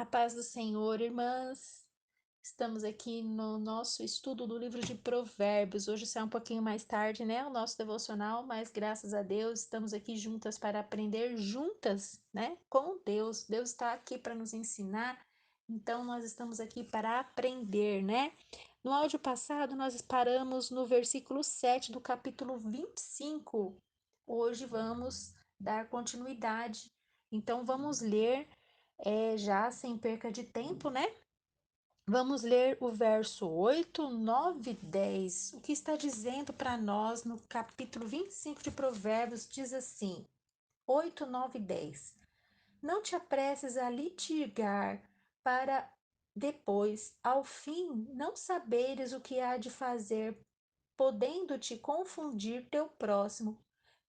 A paz do Senhor, irmãs. Estamos aqui no nosso estudo do livro de Provérbios. Hoje sai um pouquinho mais tarde, né? O nosso devocional, mas graças a Deus estamos aqui juntas para aprender juntas, né? Com Deus. Deus está aqui para nos ensinar, então nós estamos aqui para aprender, né? No áudio passado, nós paramos no versículo 7 do capítulo 25. Hoje vamos dar continuidade. Então, vamos ler já sem perca de tempo, né? Vamos ler o verso 8, 9 e 10. O que está dizendo para nós no capítulo 25 de Provérbios diz assim: 8, 9 e 10. Não te apresses a litigar para depois, ao fim, não saberes o que há de fazer, podendo-te confundir teu próximo.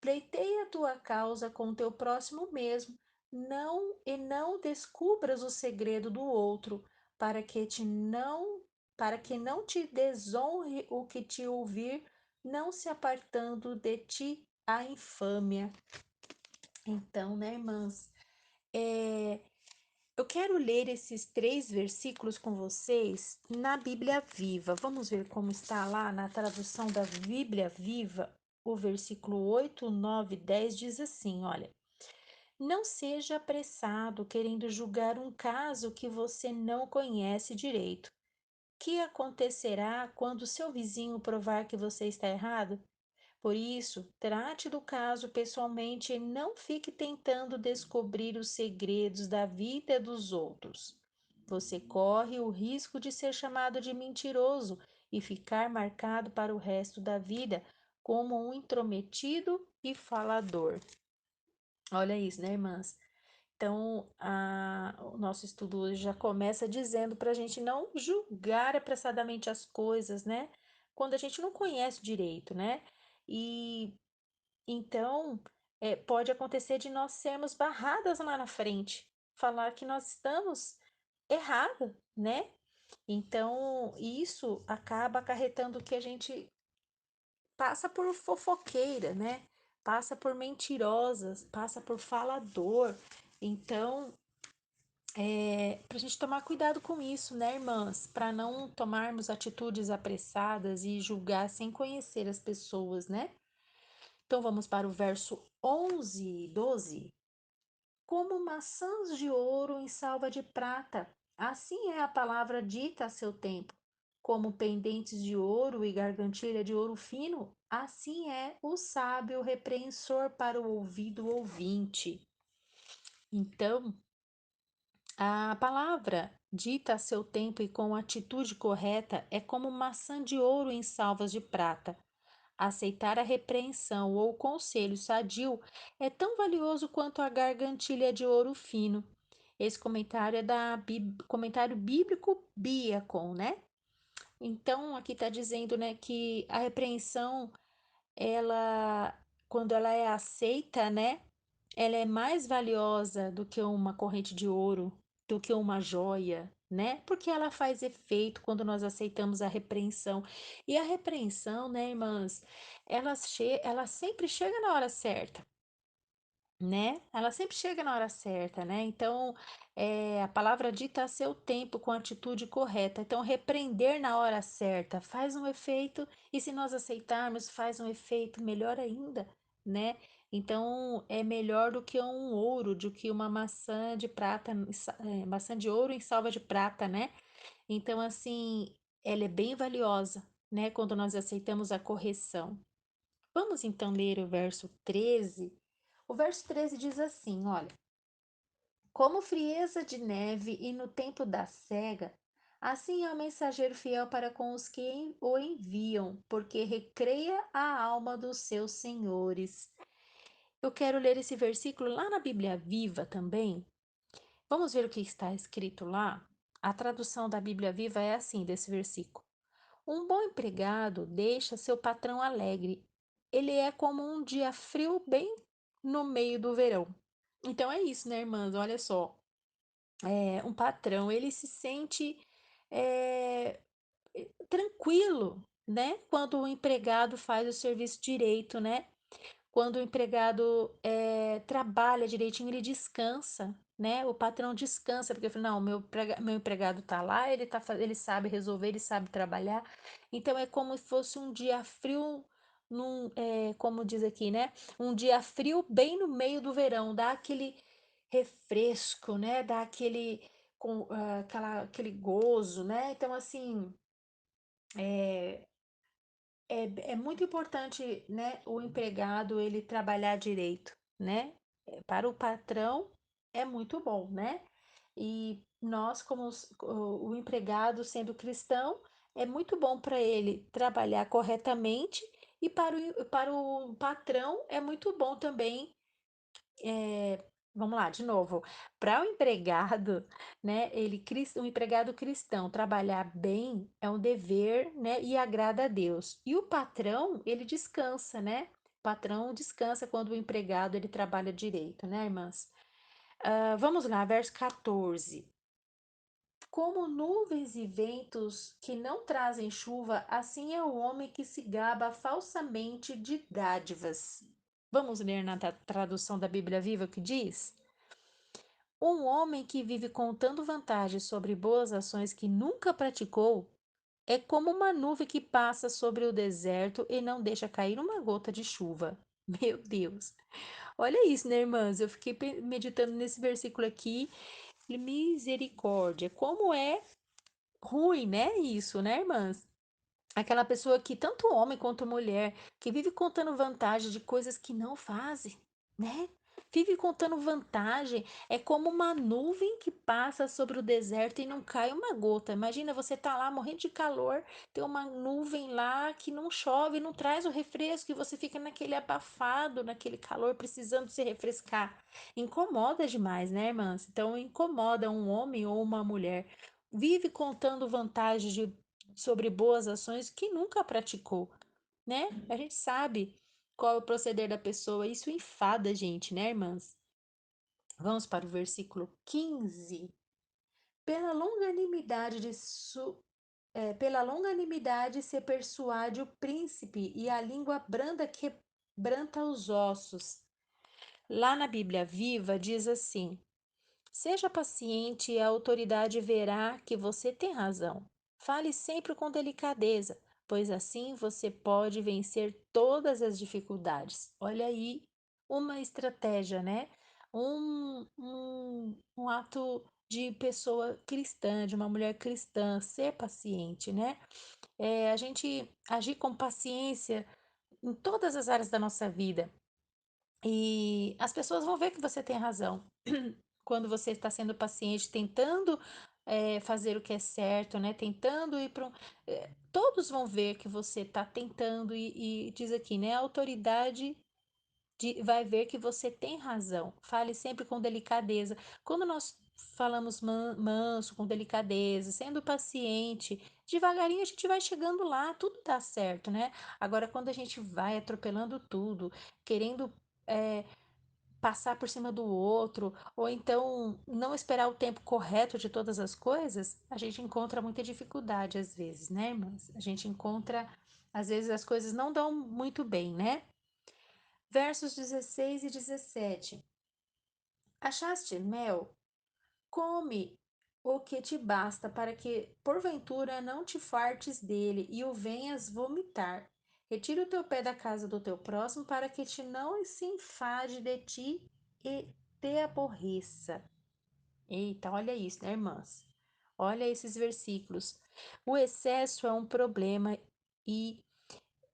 Pleiteia a tua causa com teu próximo mesmo, não descubras o segredo do outro, para que não te desonre o que te ouvir, não se apartando de ti a infâmia. Então, né, irmãs, é, eu quero ler esses 3 versículos com vocês na Bíblia Viva. Vamos ver como está lá na tradução da Bíblia Viva. O versículo 8, 9 e 10 diz assim: olha, não seja apressado querendo julgar um caso que você não conhece direito. Que acontecerá quando seu vizinho provar que você está errado? Por isso, trate do caso pessoalmente e não fique tentando descobrir os segredos da vida dos outros. Você corre o risco de ser chamado de mentiroso e ficar marcado para o resto da vida como um intrometido e falador. Olha isso, né, irmãs? Então, o nosso estudo hoje já começa dizendo para a gente não julgar apressadamente as coisas, né? Quando a gente não conhece direito, né? E então, pode acontecer de nós sermos barradas lá na frente, falar que nós estamos errada, né? Então, isso acaba acarretando que a gente passa por fofoqueira, né? Passa por mentirosas, passa por falador. Então, para a gente tomar cuidado com isso, né, irmãs? Para não tomarmos atitudes apressadas e julgar sem conhecer as pessoas, né? Então vamos para o verso 11 e 12. Como maçãs de ouro em salva de prata, assim é a palavra dita a seu tempo. Como pendentes de ouro e gargantilha de ouro fino, assim é o sábio repreensor para o ouvido ouvinte. Então, a palavra dita a seu tempo e com atitude correta é como maçã de ouro em salvas de prata. Aceitar a repreensão ou o conselho sadio é tão valioso quanto a gargantilha de ouro fino. Esse comentário é da comentário bíblico Biacon, né? Então, aqui está dizendo, né, que a repreensão, ela, quando ela é aceita, né, ela é mais valiosa do que uma corrente de ouro, do que uma joia, né? Porque ela faz efeito quando nós aceitamos a repreensão. E a repreensão, né, irmãs, ela sempre chega na hora certa, né? Ela sempre chega na hora certa, né? Então, a palavra dita a seu tempo, com a atitude correta. Então, repreender na hora certa faz um efeito, e se nós aceitarmos, faz um efeito melhor ainda, né? Então, é melhor do que um ouro, do que uma maçã de prata, maçã de ouro em salva de prata, né? Então, assim, ela é bem valiosa, né? Quando nós aceitamos a correção. Vamos então ler o verso 13. O verso 13 diz assim: olha, como frieza de neve e no tempo da cega, assim é o mensageiro fiel para com os que o enviam, porque recreia a alma dos seus senhores. Eu quero ler esse versículo lá na Bíblia Viva também. Vamos ver o que está escrito lá? A tradução da Bíblia Viva é assim, desse versículo. Um bom empregado deixa seu patrão alegre. Ele é como um dia frio bem no meio do verão. Então é isso, né, irmãs? Olha só. Um patrão, ele se sente é, tranquilo, né? Quando o empregado faz o serviço direito, né? Quando o empregado trabalha direitinho, ele descansa, né? O patrão descansa, porque fala, não, meu empregado tá lá, ele sabe resolver, ele sabe trabalhar. Então é como se fosse um dia frio, como diz aqui, né? Um dia frio bem no meio do verão, dá aquele refresco, né? Dá aquele gozo, né? Então, assim, é, é muito importante, né, o empregado ele trabalhar direito, né? Para o patrão é muito bom, né? E nós, como o empregado sendo cristão, é muito bom para ele trabalhar corretamente e para o patrão é muito bom também vamos lá, de novo. Para o empregado, né, o empregado cristão trabalhar bem é um dever, né, e agrada a Deus. E o patrão, ele descansa, né? O patrão descansa quando o empregado ele trabalha direito, né, irmãs? Vamos lá, verso 14. Como nuvens e ventos que não trazem chuva, assim é o homem que se gaba falsamente de dádivas. Vamos ler na tradução da Bíblia Viva o que diz? Um homem que vive contando vantagens sobre boas ações que nunca praticou é como uma nuvem que passa sobre o deserto e não deixa cair uma gota de chuva. Meu Deus. Olha isso, né, irmãs? Eu fiquei meditando nesse versículo aqui. Misericórdia. Como é ruim, né? Isso, né, irmãs? Aquela pessoa que, tanto homem quanto mulher, que vive contando vantagem de coisas que não fazem, né? Vive contando vantagem, é como uma nuvem que passa sobre o deserto e não cai uma gota. Imagina você tá lá morrendo de calor, tem uma nuvem lá que não chove, não traz o refresco e você fica naquele abafado, naquele calor, precisando se refrescar. Incomoda demais, né, irmãs? Então incomoda um homem ou uma mulher. Vive contando vantagens sobre boas ações que nunca praticou, né? A gente sabe qual é o proceder da pessoa, isso enfada a gente, né, irmãs? Vamos para o versículo 15. Pela longanimidade pela longanimidade se persuade o príncipe e a língua branda quebranta os ossos. Lá na Bíblia Viva diz assim: seja paciente e a autoridade verá que você tem razão. Fale sempre com delicadeza, pois assim você pode vencer todas as dificuldades. Olha aí uma estratégia, né? Um ato de pessoa cristã, de uma mulher cristã, ser paciente, né? A gente agir com paciência em todas as áreas da nossa vida. E as pessoas vão ver que você tem razão. Quando você está sendo paciente, tentando fazer o que é certo, né? Tentando ir para todos vão ver que você está tentando e diz aqui, né? A autoridade vai ver que você tem razão. Fale sempre com delicadeza. Quando nós falamos manso, com delicadeza, sendo paciente, devagarinho a gente vai chegando lá, tudo dá certo, né? Agora, quando a gente vai atropelando tudo, querendo eh, passar por cima do outro, ou então não esperar o tempo correto de todas as coisas, a gente encontra muita dificuldade às vezes, né, irmãs? A gente encontra, às vezes as coisas não dão muito bem, né? Versos 16 e 17. Achaste mel? Come o que te basta, para que, porventura, não te fartes dele e o venhas vomitar. Retira o teu pé da casa do teu próximo, para que te não se enfade de ti e te aborreça. Eita, olha isso, né, irmãs? Olha esses versículos. O excesso é um problema e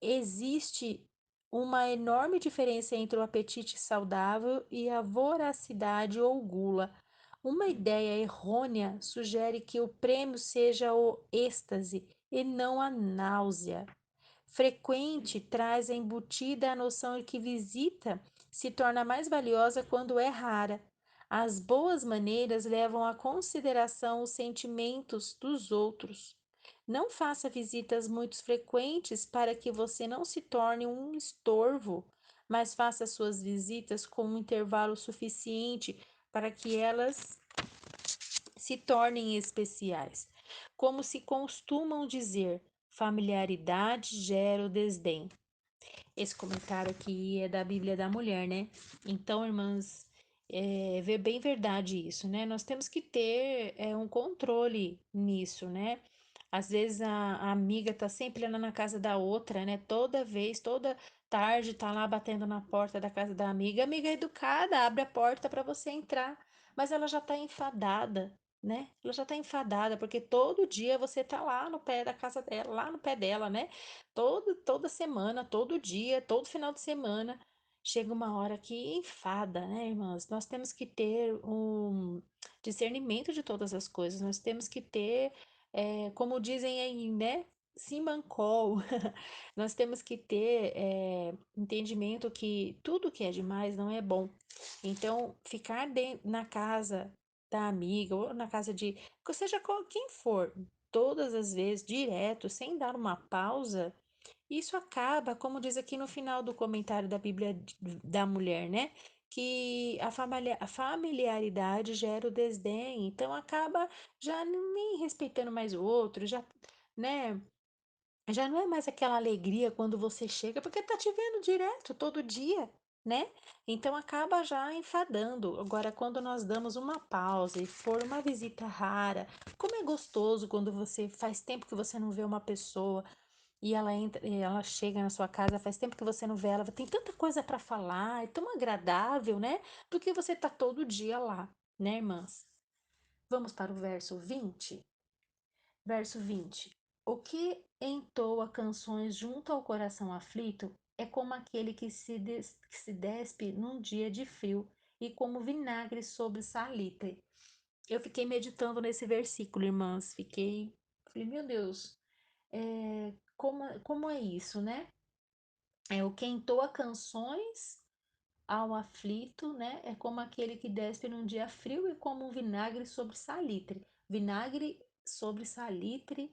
existe uma enorme diferença entre o apetite saudável e a voracidade ou gula. Uma ideia errônea sugere que o prêmio seja o êxtase e não a náusea. Frequente traz embutida a noção de que visita se torna mais valiosa quando é rara. As boas maneiras levam à consideração os sentimentos dos outros. Não faça visitas muito frequentes para que você não se torne um estorvo, mas faça suas visitas com um intervalo suficiente para que elas se tornem especiais. Como se costumam dizer, familiaridade gera o desdém. Esse comentário aqui é da Bíblia da Mulher, né? Então, irmãs, Ver bem verdade isso, né? Nós temos que ter um controle nisso, né? Às vezes a amiga tá sempre lá na casa da outra, né? Toda vez, toda tarde tá lá batendo na porta da casa da amiga. A amiga é educada, abre a porta para você entrar, mas ela já tá enfadada, né? Ela já tá enfadada porque todo dia você tá lá no pé da casa dela, lá no pé dela, né? Toda semana, todo dia, todo final de semana. Chega uma hora que enfada, né, irmãs? Nós temos que ter um discernimento de todas as coisas, nós temos que ter, como dizem aí, né? Simancol, nós temos que ter entendimento que tudo que é demais não é bom. Então, ficar na casa da amiga ou na casa de, seja quem for, todas as vezes, direto, sem dar uma pausa. Isso acaba, como diz aqui no final do comentário da Bíblia da mulher, né? Que a familiaridade gera o desdém, então acaba já nem respeitando mais o outro, já, né? Já não é mais aquela alegria quando você chega, porque tá te vendo direto, todo dia, né? Então acaba já enfadando. Agora, quando nós damos uma pausa e for uma visita rara, como é gostoso quando você faz tempo que você não vê uma pessoa. E ela entra, e ela chega na sua casa, faz tempo que você não vê ela, tem tanta coisa para falar, é tão agradável, né? Do que você tá todo dia lá, né, irmãs? Vamos para o verso 20. Verso 20. O que entoa canções junto ao coração aflito é como aquele que se despe num dia de frio e como vinagre sobre salitre. Eu fiquei meditando nesse versículo, irmãs. Falei, meu Deus, como é isso, né? É o que entoa canções ao aflito, né? É como aquele que despe num dia frio e como um vinagre sobre salitre. Vinagre sobre salitre,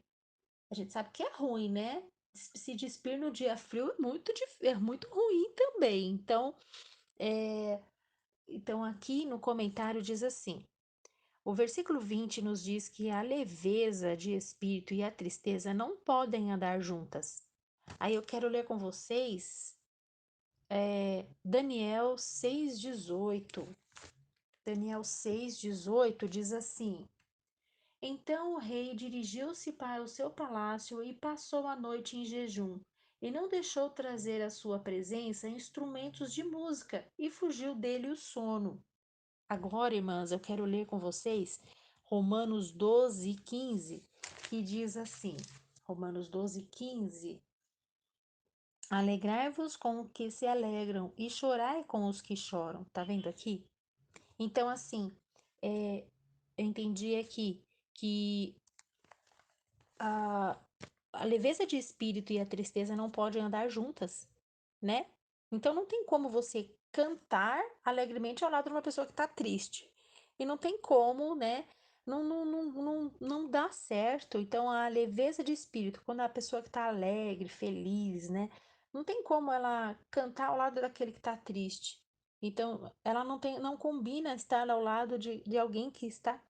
a gente sabe que é ruim, né? Se despir no dia frio é muito ruim também. Então aqui no comentário diz assim: o versículo 20 nos diz que a leveza de espírito e a tristeza não podem andar juntas. Aí eu quero ler com vocês Daniel 6,18. Daniel 6,18 diz assim: Então o rei dirigiu-se para o seu palácio e passou a noite em jejum, e não deixou trazer à sua presença instrumentos de música, e fugiu dele o sono. Agora, irmãs, eu quero ler com vocês Romanos 12,15, que diz assim: Romanos 12,15. Alegrai-vos com os que se alegram e chorai com os que choram. Tá vendo aqui? Então, assim, é, eu entendi aqui que a, a leveza de espírito e a tristeza não podem andar juntas, né? Então, não tem como você cantar alegremente ao lado de uma pessoa que tá triste. E não tem como, né? Não dá certo. Então, a leveza de espírito, quando a pessoa que tá alegre, feliz, né? Não tem como ela cantar ao lado daquele que tá triste. Então, ela não combina estar ao lado de alguém que está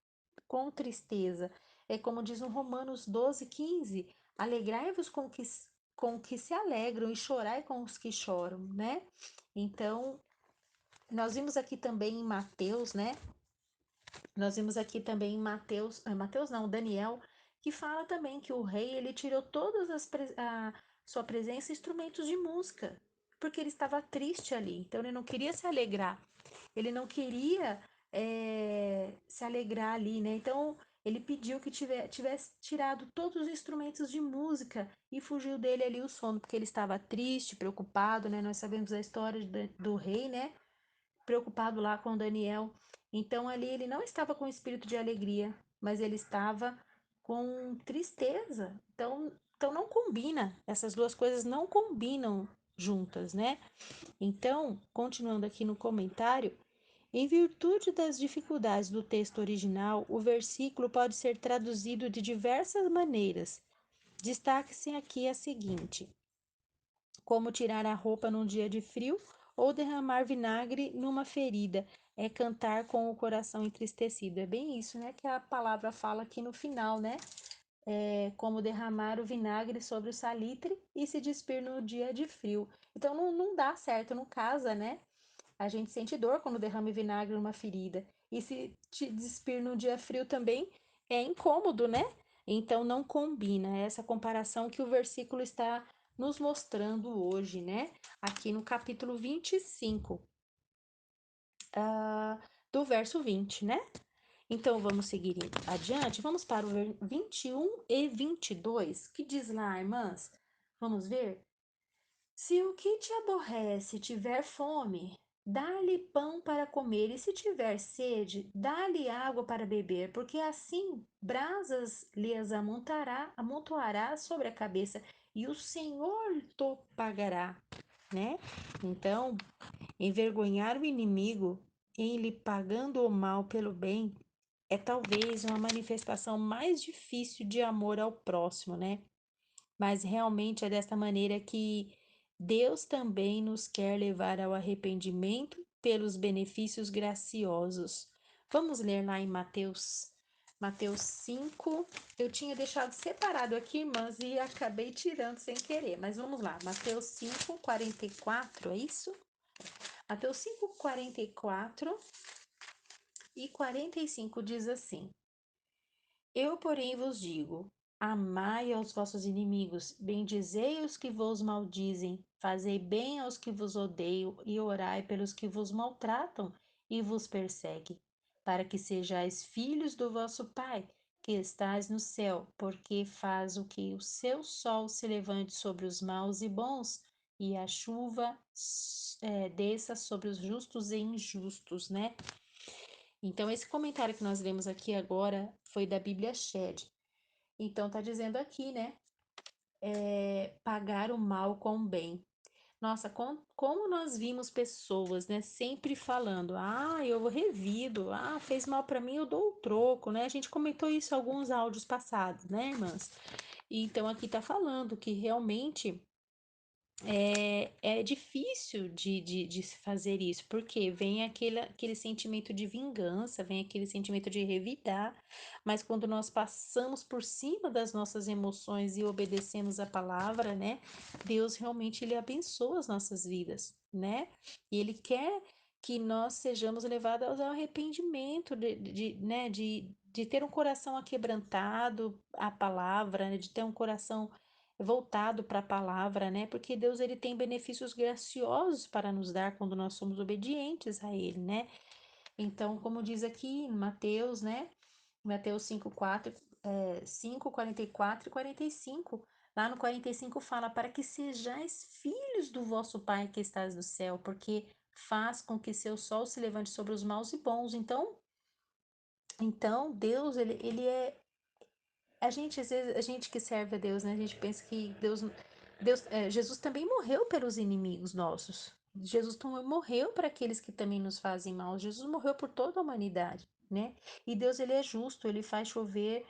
com tristeza. É como diz no Romanos 12,15: alegrai-vos com o que se alegram e chorai com os que choram, né? Então, nós vimos aqui também em Mateus, né? Nós vimos aqui também em Mateus não, Daniel, que fala também que o rei, ele tirou todas a sua presença instrumentos de música, porque ele estava triste ali, então ele não queria se alegrar, ele não queria se alegrar ali, né? Então ele pediu que tivesse tirado todos os instrumentos de música e fugiu dele ali o sono, porque ele estava triste, preocupado, né? Nós sabemos a história do rei, né? Preocupado lá com Daniel. Então ali ele não estava com espírito de alegria, mas ele estava com tristeza. Então não combina, essas duas coisas não combinam juntas, né? Então, continuando aqui no comentário, em virtude das dificuldades do texto original, o versículo pode ser traduzido de diversas maneiras. Destaque-se aqui a seguinte: como tirar a roupa num dia de frio ou derramar vinagre numa ferida, é cantar com o coração entristecido. É bem isso, né, que a palavra fala aqui no final, né? É como derramar o vinagre sobre o salitre e se despir no dia de frio. Então não dá certo, não casa, né? A gente sente dor quando derrama vinagre numa ferida. E se te despir num dia frio também é incômodo, né? Então não combina. É essa comparação que o versículo está nos mostrando hoje, né? Aqui no capítulo 25, do verso 20, né? Então vamos seguir adiante. Vamos para o 21 e 22, que diz lá, irmãs. Vamos ver? Se o que te aborrece tiver fome, dá-lhe pão para comer, e se tiver sede, dá-lhe água para beber, porque assim brasas lhes amontoará sobre a cabeça, e o Senhor te pagará, né? Então, envergonhar o inimigo em lhe pagando o mal pelo bem é talvez uma manifestação mais difícil de amor ao próximo, né? Mas realmente é desta maneira que Deus também nos quer levar ao arrependimento pelos benefícios graciosos. Vamos ler lá em Mateus 5. Eu tinha deixado separado aqui, irmãs, e acabei tirando sem querer. Mas vamos lá, Mateus 5, 44, é isso? Mateus 5, 44 e 45 diz assim: Eu, porém, vos digo: amai aos vossos inimigos, bendizei os que vos maldizem, fazei bem aos que vos odeiam e orai pelos que vos maltratam e vos perseguem, para que sejais filhos do vosso Pai, que estais no céu, porque faz o que o seu sol se levante sobre os maus e bons, e a chuva desça sobre os justos e injustos, né? Então, esse comentário que nós lemos aqui agora foi da Bíblia Shed. Então, tá dizendo aqui, né? Pagar o mal com o bem. Nossa, como nós vimos pessoas, né, sempre falando, eu revido, fez mal para mim, eu dou o troco, né? A gente comentou isso em alguns áudios passados, né, irmãs? E então aqui tá falando que realmente é difícil de se fazer isso, porque vem aquele sentimento de vingança, vem aquele sentimento de revidar, mas quando nós passamos por cima das nossas emoções e obedecemos a palavra, né, Deus realmente ele abençoa as nossas vidas, né? E Ele quer que nós sejamos levados ao arrependimento, né, de ter um coração aquebrantado à palavra, né, de ter um coração voltado para a palavra, né? Porque Deus ele tem benefícios graciosos para nos dar quando nós somos obedientes a ele, né? Então, como diz aqui em Mateus, né? Mateus 5, 4, 5, 44 e 45. Lá no 45 fala: Para que sejais filhos do vosso Pai que estás no céu, porque faz com que seu sol se levante sobre os maus e bons. Então Deus, ele é a gente, às vezes, a gente que serve a Deus, né? A gente pensa que Jesus também morreu pelos inimigos nossos. Jesus também morreu para aqueles que também nos fazem mal. Jesus morreu por toda a humanidade, né? E Deus, ele é justo, ele faz chover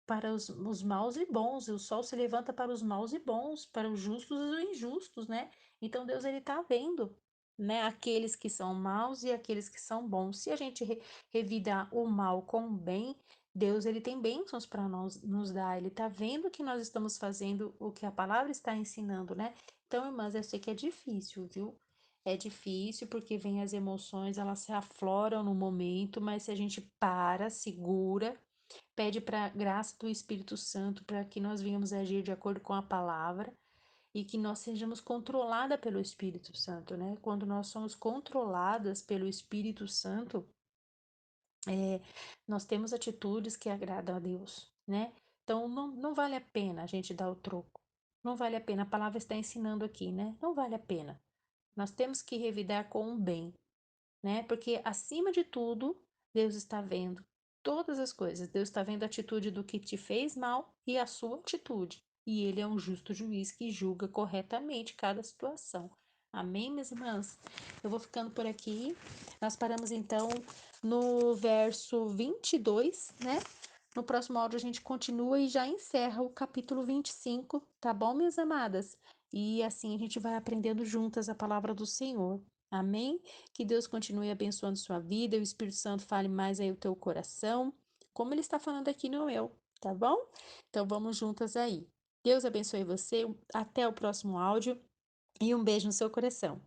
para os maus e bons, e o sol se levanta para os maus e bons, para os justos e os injustos, né? Então Deus ele tá vendo, né, aqueles que são maus e aqueles que são bons. Se a gente revidar o mal com o bem, Deus ele tem bênçãos para nós nos dar. Ele tá vendo que nós estamos fazendo o que a palavra está ensinando, né? Então, irmãs, eu sei que é difícil, viu? É difícil porque vem as emoções, elas se afloram no momento, mas se a gente para, segura, pede para graça do Espírito Santo para que nós venhamos agir de acordo com a palavra e que nós sejamos controladas pelo Espírito Santo, né? Quando nós somos controladas pelo Espírito Santo, nós temos atitudes que agradam a Deus, né? Então não vale a pena a gente dar o troco. Não vale a pena. A palavra está ensinando aqui, né? Não vale a pena. Nós temos que revidar com o bem, né? Porque acima de tudo, Deus está vendo todas as coisas. Deus está vendo a atitude do que te fez mal e a sua atitude. E Ele é um justo juiz que julga corretamente cada situação. Amém, minhas irmãs? Eu vou ficando por aqui. Nós paramos então no verso 22, né? No próximo áudio a gente continua e já encerra o capítulo 25, tá bom, minhas amadas? E assim a gente vai aprendendo juntas a palavra do Senhor. Amém? Que Deus continue abençoando sua vida, e o Espírito Santo fale mais aí o teu coração, como ele está falando aqui no meu, tá bom? Então vamos juntas aí. Deus abençoe você, até o próximo áudio e um beijo no seu coração.